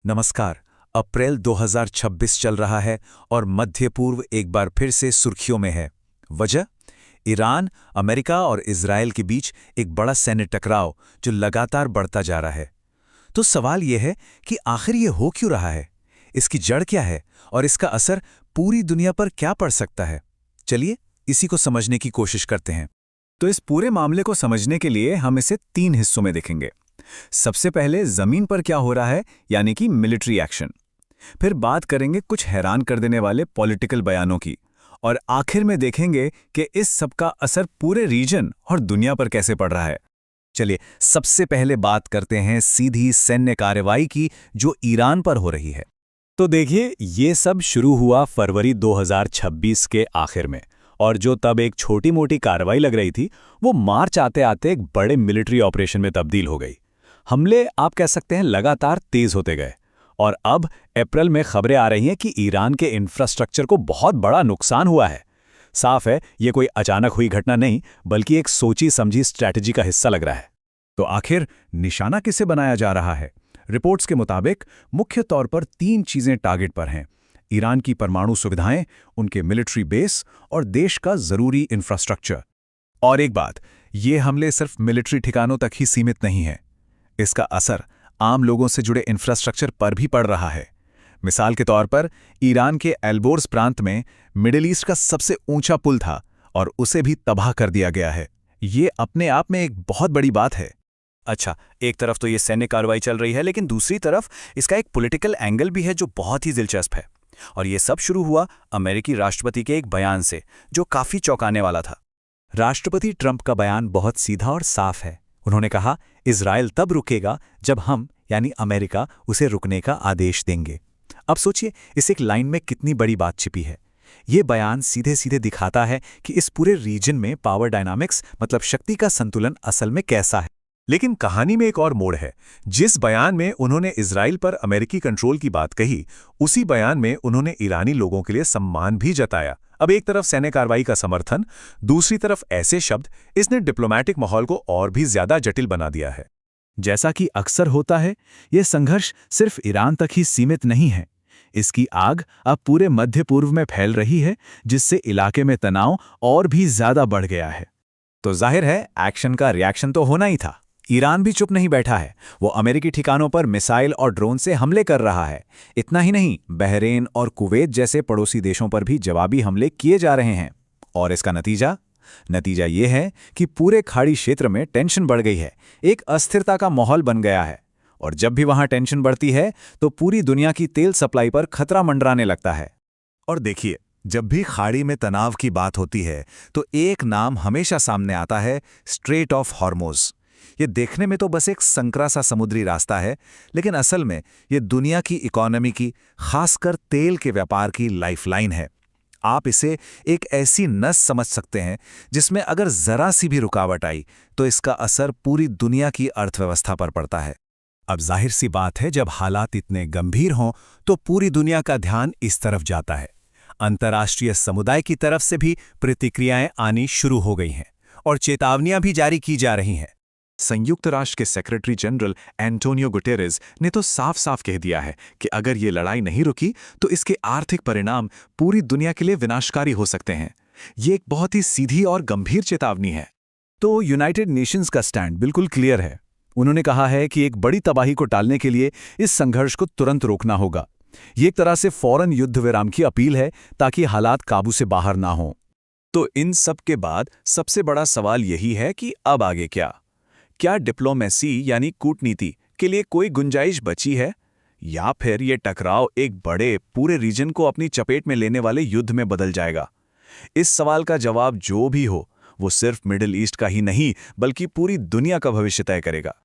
नमस्कार। अप्रैल 2026 चल रहा है और मध्य पूर्व एक बार फिर से सुर्खियों में है। वजह? ईरान, अमेरिका और इजरायल के बीच एक बड़ा सैन्य टकराव जो लगातार बढ़ता जा रहा है। तो सवाल यह है कि आखिर ये हो क्यों रहा है, इसकी जड़ क्या है और इसका असर पूरी दुनिया पर क्या पड़ सकता है। चलिए इसी को समझने की कोशिश करते हैं। तो इस पूरे मामले को समझने के लिए हम इसे 3 हिस्सों में देखेंगे। सबसे पहले जमीन पर क्या हो रहा है, यानी कि मिलिट्री एक्शन। फिर बात करेंगे कुछ हैरान कर देने वाले पॉलिटिकल बयानों की, और आखिर में देखेंगे कि इस सब का असर पूरे रीजन और दुनिया पर कैसे पड़ रहा है। चलिए सबसे पहले बात करते हैं सीधी सैन्य कार्रवाई की जो ईरान पर हो रही है। तो देखिए, ये सब शुरू हुआ फरवरी 2026 के आखिर में, और जो तब एक छोटी मोटी कार्रवाई लग रही थी वो मार्च आते आते एक बड़े मिलिट्री ऑपरेशन में तब्दील हो गई। हमले आप कह सकते हैं लगातार तेज होते गए, और अब अप्रैल में खबरें आ रही हैं कि ईरान के इंफ्रास्ट्रक्चर को बहुत बड़ा नुकसान हुआ है। साफ है, ये कोई अचानक हुई घटना नहीं, बल्कि एक सोची समझी स्ट्रैटेजी का हिस्सा लग रहा है। तो आखिर निशाना किसे बनाया जा रहा है? रिपोर्ट्स के मुताबिक मुख्य तौर पर 3 चीजें टारगेट पर हैं: ईरान की परमाणु सुविधाएं, उनके मिलिट्री बेस और देश का जरूरी इंफ्रास्ट्रक्चर। और एक बात, ये हमले सिर्फ मिलिट्री ठिकानों तक ही सीमित नहीं हैं। इसका असर आम लोगों से जुड़े इंफ्रास्ट्रक्चर पर भी पड़ रहा है। मिसाल के तौर पर ईरान के एल्बोर्स प्रांत में मिडिल ईस्ट का सबसे ऊंचा पुल था और उसे भी तबाह कर दिया गया है। ये अपने आप में एक बहुत बड़ी बात है। अच्छा, एक तरफ तो ये सैन्य कार्रवाई चल रही है, लेकिन दूसरी तरफ इसका एक पॉलिटिकल एंगल भी है जो बहुत ही दिलचस्प है। और ये सब शुरू हुआ अमेरिकी राष्ट्रपति के एक बयान से जो काफी चौंकाने वाला था। राष्ट्रपति ट्रंप का बयान बहुत सीधा और साफ है। उन्होंने कहा, इजरायल तब रुकेगा जब हम यानी अमेरिका उसे रुकने का आदेश देंगे। अब सोचिए, इस एक लाइन में कितनी बड़ी बात छिपी है। ये बयान सीधे सीधे दिखाता है कि इस पूरे रीजन में पावर डायनामिक्स मतलब शक्ति का संतुलन असल में कैसा है। लेकिन कहानी में एक और मोड़ है। जिस बयान में उन्होंने इजराइल पर अमेरिकी कंट्रोल की बात कही, उसी बयान में उन्होंने ईरानी लोगों के लिए सम्मान भी जताया। अब एक तरफ सैन्य कार्रवाई का समर्थन, दूसरी तरफ ऐसे शब्द, इसने डिप्लोमैटिक माहौल को और भी ज्यादा जटिल बना दिया है। जैसा कि अक्सर होता है, यह संघर्ष सिर्फ ईरान तक ही सीमित नहीं है। इसकी आग अब पूरे मध्य पूर्व में फैल रही है, जिससे इलाके में तनाव और भी ज्यादा बढ़ गया है। तो जाहिर है, एक्शन का रिएक्शन तो होना ही था। ईरान भी चुप नहीं बैठा है। वो अमेरिकी ठिकानों पर मिसाइल और ड्रोन से हमले कर रहा है। इतना ही नहीं, बहरीन और कुवैत जैसे पड़ोसी देशों पर भी जवाबी हमले किए जा रहे हैं। और इसका नतीजा ये है कि पूरे खाड़ी क्षेत्र में टेंशन बढ़ गई है। एक अस्थिरता का माहौल बन गया है। और जब भी वहां टेंशन बढ़ती है तो पूरी दुनिया की तेल सप्लाई पर खतरा मंडराने लगता है। और देखिए, जब भी खाड़ी में तनाव की बात होती है तो एक नाम हमेशा सामने आता है: स्ट्रेट ऑफ हॉर्मुज़। ये देखने में तो बस एक संकरा सा समुद्री रास्ता है, लेकिन असल में ये दुनिया की इकोनॉमी की, खासकर तेल के व्यापार की लाइफलाइन है। आप इसे एक ऐसी नस समझ सकते हैं जिसमें अगर जरा सी भी रुकावट आई तो इसका असर पूरी दुनिया की अर्थव्यवस्था पर पड़ता है। अब जाहिर सी बात है, जब हालात इतने गंभीर हों तो पूरी दुनिया का ध्यान इस तरफ जाता है। अंतर्राष्ट्रीय समुदाय की तरफ से भी प्रतिक्रियाएं आनी शुरू हो गई हैं और चेतावनियां भी जारी की जा रही हैं। संयुक्त राष्ट्र के सेक्रेटरी जनरल एंटोनियो गुटेरेस ने तो साफ साफ कह दिया है कि अगर ये लड़ाई नहीं रुकी तो इसके आर्थिक परिणाम पूरी दुनिया के लिए विनाशकारी हो सकते हैं। ये एक बहुत ही सीधी और गंभीर चेतावनी है। तो यूनाइटेड नेशंस का स्टैंड बिल्कुल क्लियर है। उन्होंने कहा है कि एक बड़ी तबाही को टालने के लिए इस संघर्ष को तुरंत रोकना होगा। ये एक तरह से फौरन युद्ध विराम की अपील है ताकि हालात काबू से बाहर ना हों। तो इन सब के बाद सबसे बड़ा सवाल यही है कि अब आगे क्या डिप्लोमेसी यानी कूटनीति के लिए कोई गुंजाइश बची है, या फिर ये टकराव एक बड़े पूरे रीजन को अपनी चपेट में लेने वाले युद्ध में बदल जाएगा? इस सवाल का जवाब जो भी हो, वो सिर्फ मिडिल ईस्ट का ही नहीं बल्कि पूरी दुनिया का भविष्य तय करेगा।